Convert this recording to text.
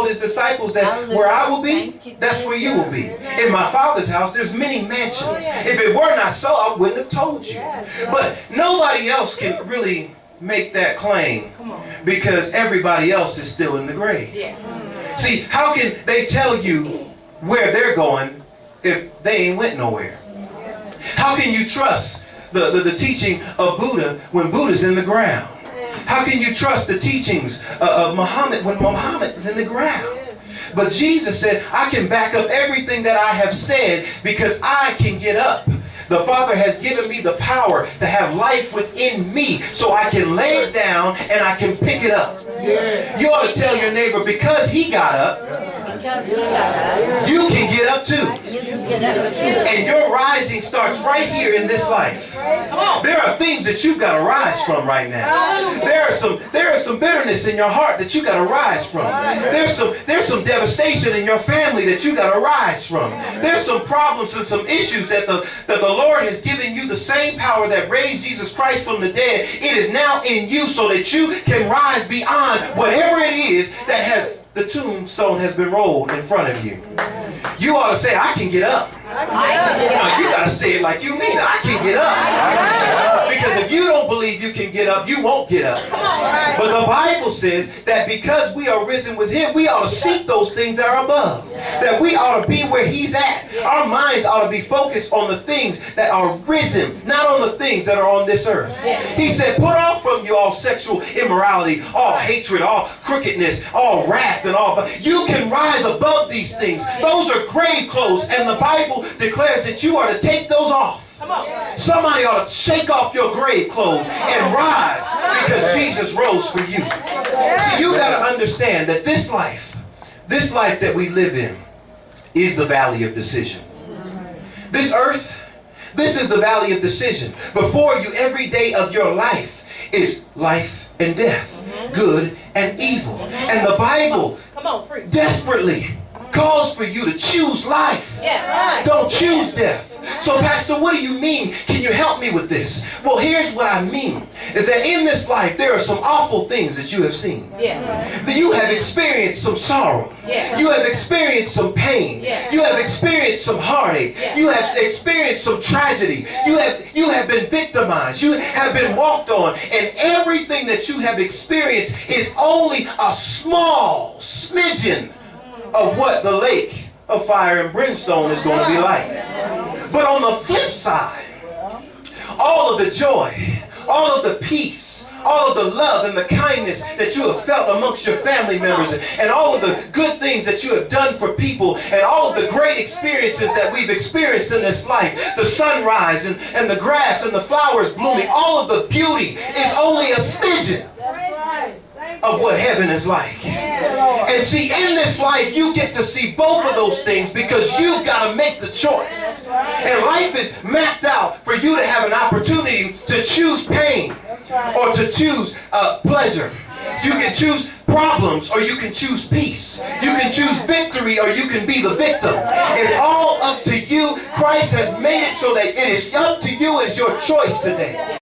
his disciples that where I will be, that's where you will be. In my Father's house, there's many mansions. If it were not so, I wouldn't have told you. But nobody else can really make that claim because everybody else is still in the grave. See, how can they tell you where they're going if they ain't went nowhere? How can you trust the teaching of Buddha when Buddha's in the ground? How can you trust the teachings of Muhammad when Muhammad is in the ground? But Jesus said, I can back up everything that I have said because I can get up. The Father has given me the power to have life within me so I can lay it down and I can pick it up. You ought to tell your neighbor, because he got up, you can get up too. And your rising starts right here in this life. There are things that you've got to rise from right now. There is some bitterness in your heart that you got to rise from. There's some devastation in your family that you got to rise from. There's some problems and some issues that the Lord has given you the same power that raised Jesus Christ from the dead. It is now in you so that you can rise beyond whatever it is that has the tombstone has been rolled in front of you. You ought to say, I can get up. You got to say it like you mean it. I can get up. Because if you don't believe you can get up, you won't get up. But the Bible says that because we are risen with him, we ought to seek those things that are above. That we ought to be where he's at. Our minds ought to be focused on the things that are risen, not on the things that are on this earth. He said, put off from you all sexual immorality, all hatred, all crookedness, all wrath, and all. You can rise above these things. Those are grave clothes, and the Bible declares that you are to take those off. Somebody ought to shake off your grave clothes and rise because Jesus rose for you. See, you got to understand that this life that we live in is the valley of decision. This earth, this is the valley of decision. Before you, every day of your life is life and death, good and evil. And the Bible desperately calls for you to choose life. Don't choose death. So, Pastor, what do you mean? Can you help me with this? Well, here's what I mean. Is that in this life, there are some awful things that you have seen. That you have experienced some sorrow. You have experienced some pain. You have experienced some heartache. You have experienced some tragedy. You have been victimized. You have been walked on. And everything that you have experienced is only a small smidgen of what the lake of fire and brimstone is going to be like. But on the flip side, all of the joy, all of the peace, all of the love and the kindness that you have felt amongst your family members, and all of the good things that you have done for people, and all of the great experiences that we've experienced in this life, the sunrise and the grass and the flowers blooming, all of the beauty is only a smidgen of what heaven is like. And see, in this life, you get to see both of those things because you've got to make the choice. And life is mapped out for you to have an opportunity to choose pain or to choose pleasure. You can choose problems or you can choose peace. You can choose victory or you can be the victim. It's all up to you. Christ has made it so that it is up to you. It's your choice today.